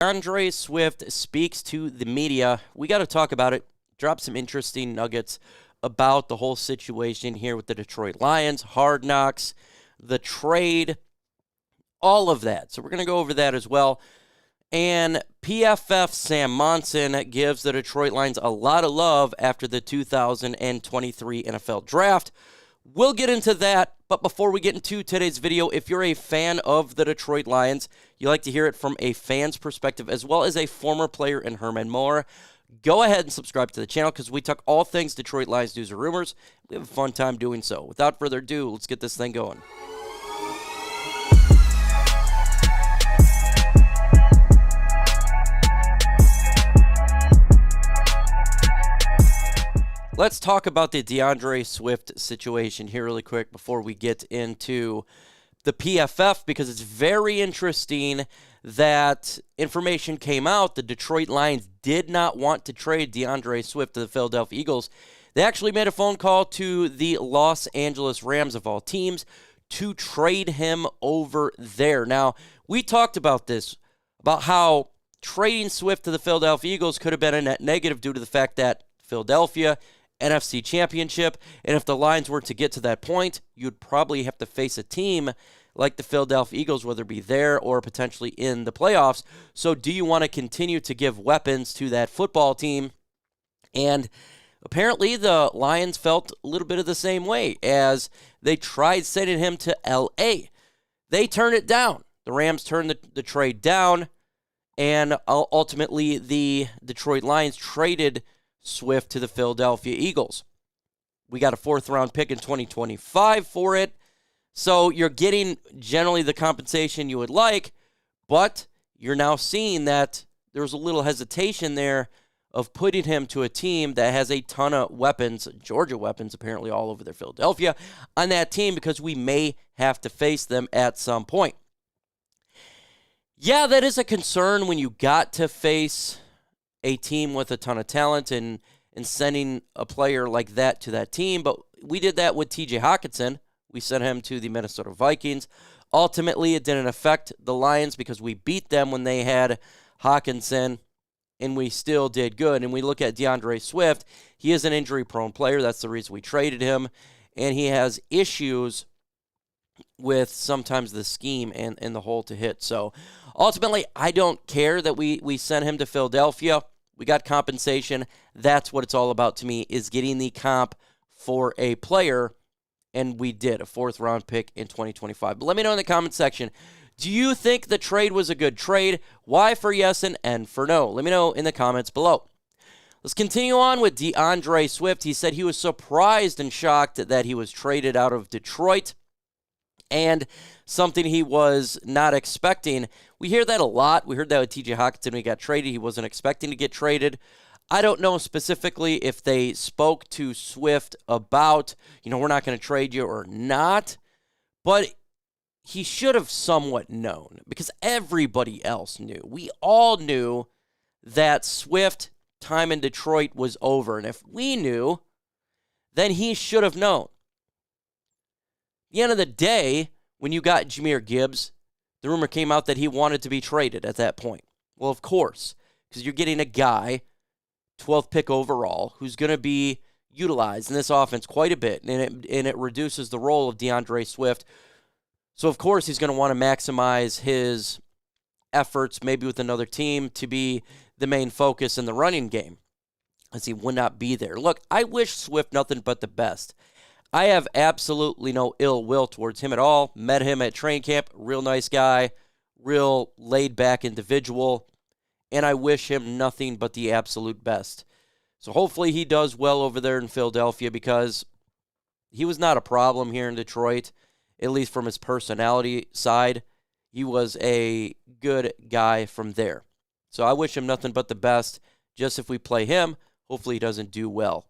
DAndre Swift speaks to the media. We got to talk about it. Drop some interesting nuggets about the whole situation here with the Detroit Lions, Hard Knocks, the trade, all of that. So we're going to go over that as well. And PFF Sam Monson gives the Detroit Lions a lot of love after the 2023 NFL Draft. We'll get into that, but before we get into today's video, if you're a fan of the Detroit Lions, you like to hear it from a fan's perspective as well as a former player in Herman Moore, go ahead and subscribe to the channel because we talk all things Detroit Lions news and rumors. We have a fun time doing so. Without further ado, let's get this thing going. Let's talk about the DAndre Swift situation here really quick before we get into the PFF, because it's very interesting that information came out. The Detroit Lions did not want to trade DAndre Swift to the Philadelphia Eagles. They actually made a phone call to the Los Angeles Rams, of all teams, to trade him over there. Now, we talked about this, about how trading Swift to the Philadelphia Eagles could have been a net negative due to the fact that Philadelphia NFC Championship, and if the Lions were to get to that point, you'd probably have to face a team like the Philadelphia Eagles, whether it be there or potentially in the playoffs. So do you want to continue to give weapons to that football team? And apparently the Lions felt a little bit of the same way as they tried sending him to L.A. They turned it down. The Rams turned the trade down, and ultimately the Detroit Lions traded Swift to the Philadelphia Eagles. We got a 4th-round pick in 2025 for it. So you're getting generally the compensation you would like, but you're now seeing that there's a little hesitation there of putting him to a team that has a ton of weapons, Georgia weapons apparently all over their Philadelphia, on that team because we may have to face them at some point. Yeah, that is a concern when you got to face a team with a ton of talent and sending a player like that to that team. But we did that with TJ Hockenson. We sent him to the Minnesota Vikings. Ultimately, it didn't affect the Lions because we beat them when they had Hockenson, and we still did good. And we look at DAndre Swift. He is an injury-prone player. That's the reason we traded him. And he has issues with sometimes the scheme and the hole to hit. So ultimately, I don't care that we sent him to Philadelphia. We got compensation. That's what it's all about to me, is getting the comp for a player, and we did, a 4th-round pick in 2025. But let me know in the comment section, do you think the trade was a good trade? Why for yes and N for no? Let me know in the comments below. Let's continue on with DAndre Swift. He said he was surprised and shocked that he was traded out of Detroit, and something he was not expecting. We hear that a lot. We heard that with TJ Hockenson when he got traded. He wasn't expecting to get traded. I don't know specifically if they spoke to Swift about, we're not going to trade you or not, but he should have somewhat known because everybody else knew. We all knew that Swift time in Detroit was over, and if we knew, then he should have known. At the end of the day, when you got Jahmyr Gibbs, the rumor came out that he wanted to be traded at that point. Well, of course, because you're getting a guy, 12th pick overall, who's going to be utilized in this offense quite a bit, and it reduces the role of DAndre Swift. So, of course, he's going to want to maximize his efforts, maybe with another team, to be the main focus in the running game, as he would not be there. Look, I wish Swift nothing but the best. I have absolutely no ill will towards him at all. Met him at training camp. Real nice guy. Real laid-back individual. And I wish him nothing but the absolute best. So hopefully he does well over there in Philadelphia because he was not a problem here in Detroit, at least from his personality side. He was a good guy from there. So I wish him nothing but the best. Just if we play him, hopefully he doesn't do well.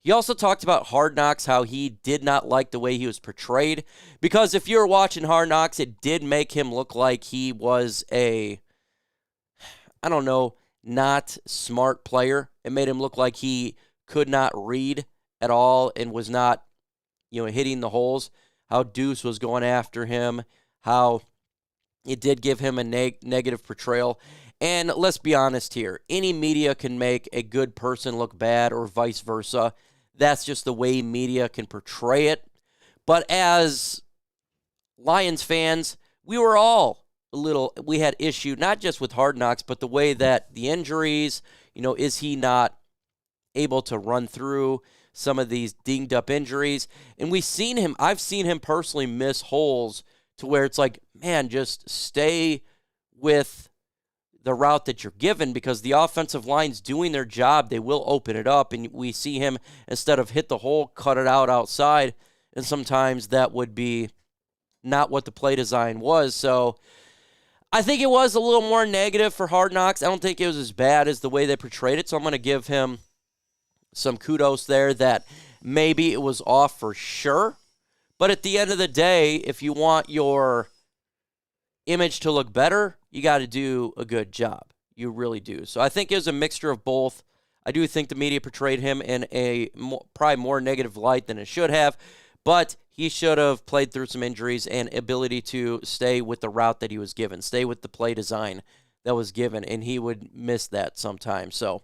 He also talked about Hard Knocks, how he did not like the way he was portrayed. Because if you were watching Hard Knocks, it did make him look like he was a, not smart player. It made him look like he could not read at all and was not, hitting the holes. How Deuce was going after him, how it did give him a negative portrayal. And let's be honest here. Any media can make a good person look bad or vice versa. That's just the way media can portray it. But as Lions fans, we were all we had issue, not just with Hard Knocks, but the way that the injuries, is he not able to run through some of these dinged up injuries? And I've seen him personally miss holes to where it's like, man, just stay with the route that you're given, because the offensive line's doing their job. They will open it up, and we see him, instead of hit the hole, cut it out outside, and sometimes that would be not what the play design was. So I think it was a little more negative for Hard Knocks. I don't think it was as bad as the way they portrayed it, so I'm going to give him some kudos there that maybe it was off for sure. But at the end of the day, if you want your image to look better, you got to do a good job. You really do. So I think it was a mixture of both. I do think the media portrayed him in a probably more negative light than it should have, but he should have played through some injuries and ability to stay with the route that he was given, stay with the play design that was given, and he would miss that sometimes. So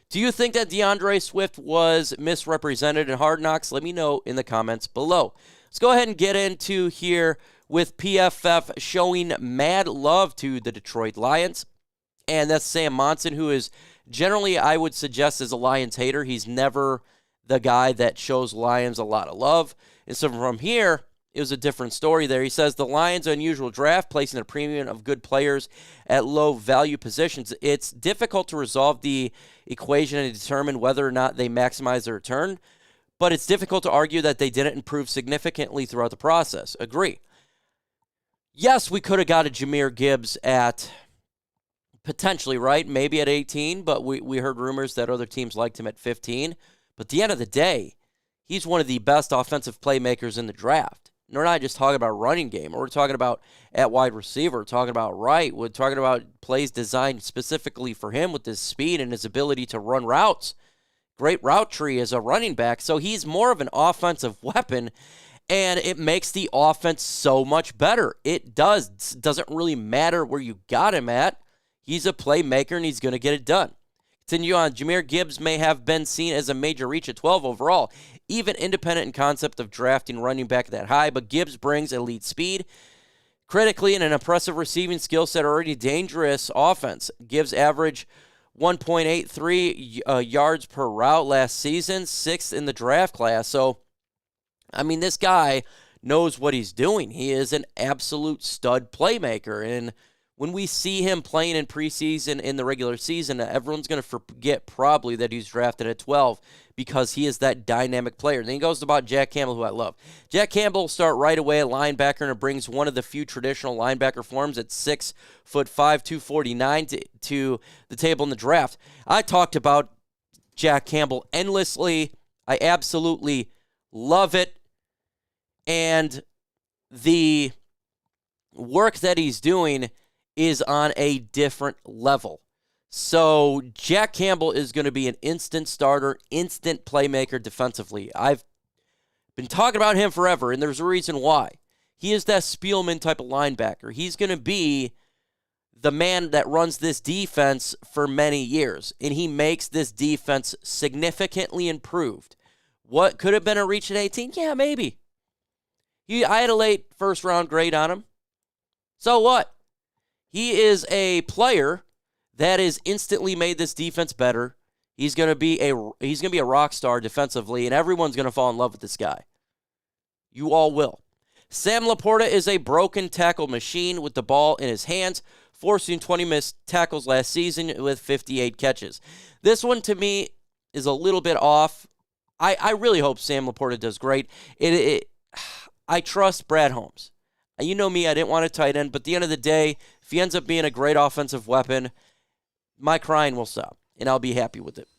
do you think that DAndre Swift was misrepresented in Hard Knocks? Let me know in the comments below. Let's go ahead and get into here with PFF showing mad love to the Detroit Lions. And that's Sam Monson, who is generally, I would suggest, is a Lions hater. He's never the guy that shows Lions a lot of love. And so from here, it was a different story there. He says the Lions' unusual draft, placing a premium of good players at low value positions. It's difficult to resolve the equation and determine whether or not they maximize their return, but it's difficult to argue that they didn't improve significantly throughout the process. Agree. Yes, we could have got a Jahmyr Gibbs at potentially, right? Maybe at 18, but we heard rumors that other teams liked him at 15. But at the end of the day, he's one of the best offensive playmakers in the draft. And we're not just talking about running game. We're talking about at wide receiver. We're talking about right. We're talking about plays designed specifically for him with his speed and his ability to run routes. Great route tree as a running back. So he's more of an offensive weapon, and it makes the offense so much better. It doesn't really matter where you got him at. He's a playmaker, and he's going to get it done. Continue on. Jahmyr Gibbs may have been seen as a major reach at 12 overall, even independent in concept of drafting running back that high, but Gibbs brings elite speed, critically, and an impressive receiving skill set, already dangerous offense. Gibbs averaged 1.83 yards per route last season, 6th in the draft class. So, I mean, this guy knows what he's doing. He is an absolute stud playmaker. And when we see him playing in preseason, in the regular season, everyone's going to forget probably that he's drafted at 12 because he is that dynamic player. Then he goes about Jack Campbell, who I love. Jack Campbell will start right away at linebacker and brings one of the few traditional linebacker forms at 6'5", 249 to the table in the draft. I talked about Jack Campbell endlessly. I absolutely love it. And the work that he's doing is on a different level. So Jack Campbell is going to be an instant starter, instant playmaker defensively. I've been talking about him forever, and there's a reason why. He is that Spielman type of linebacker. He's going to be the man that runs this defense for many years, and he makes this defense significantly improved. What could have been a reach at 18? Yeah, maybe. I had a late first-round grade on him. So what? He is a player that has instantly made this defense better. He's going to be a rock star defensively, and everyone's going to fall in love with this guy. You all will. Sam Laporta is a broken tackle machine with the ball in his hands, forcing 20 missed tackles last season with 58 catches. This one, to me, is a little bit off. I really hope Sam Laporta does great. I trust Brad Holmes. You know me, I didn't want a tight end, but at the end of the day, if he ends up being a great offensive weapon, my crying will stop, and I'll be happy with it.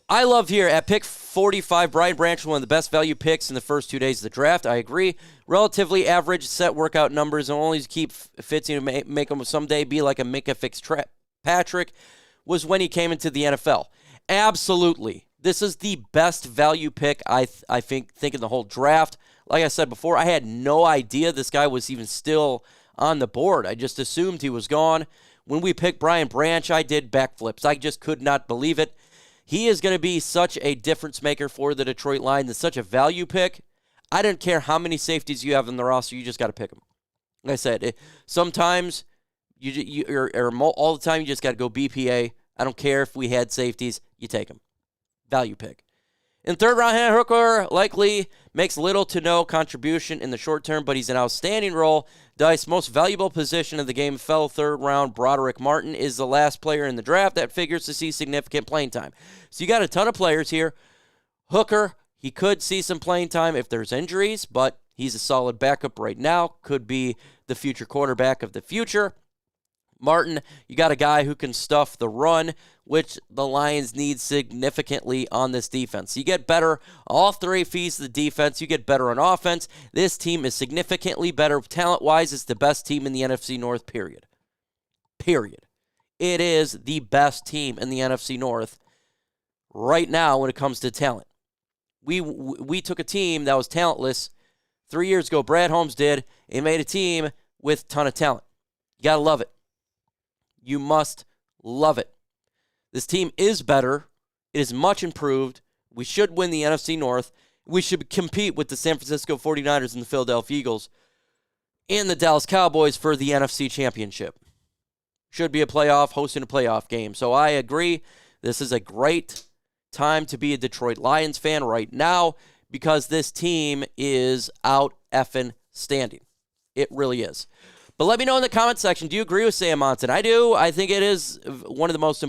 I love here at pick 45, Brian Branch, one of the best value picks in the first 2 days of the draft. I agree. Relatively average set workout numbers and only keep Fitzy to make him someday be like a Minka Fitzpatrick was when he came into the NFL. Absolutely. This is the best value pick I think in the whole draft. Like I said before, I had no idea this guy was even still on the board. I just assumed he was gone. When we picked Brian Branch, I did backflips. I just could not believe it. He is going to be such a difference maker for the Detroit Lions. It's such a value pick. I don't care how many safeties you have in the roster. You just got to pick them. Like I said, sometimes all the time you just got to go BPA. I don't care if we had safeties. You take them. Value pick. In third round, Hooker likely makes little to no contribution in the short term, but he's an outstanding role dice. Most valuable position of the game fell third round. Broderick Martin is the last player in the draft that figures to see significant playing time. So you got a ton of players here. Hooker, he could see some playing time if there's injuries, but he's a solid backup right now. Could be the future quarterback of the future. Martin, you got a guy who can stuff the run, which the Lions need significantly on this defense. You get better, all three pieces of the defense, you get better on offense. This team is significantly better. Talent-wise, it's the best team in the NFC North, period. Period. It is the best team in the NFC North right now when it comes to talent. We took a team that was talentless 3 years ago. Brad Holmes did, and made a team with a ton of talent. You got to love it. You must love it. This team is better. It is much improved. We should win the NFC North. We should compete with the San Francisco 49ers and the Philadelphia Eagles and the Dallas Cowboys for the NFC Championship. Should be a playoff, hosting a playoff game. So I agree. This is a great time to be a Detroit Lions fan right now because this team is out effing standing. It really is. But let me know in the comment section, do you agree with Sam Monson? I do. I think it is one of the most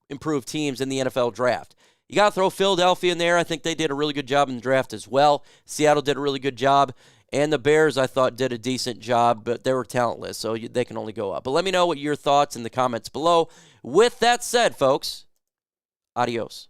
improved teams in the NFL draft. You got to throw Philadelphia in there. I think they did a really good job in the draft as well. Seattle did a really good job. And the Bears, I thought, did a decent job, but they were talentless, so they can only go up. But let me know what your thoughts in the comments below. With that said, folks, adios.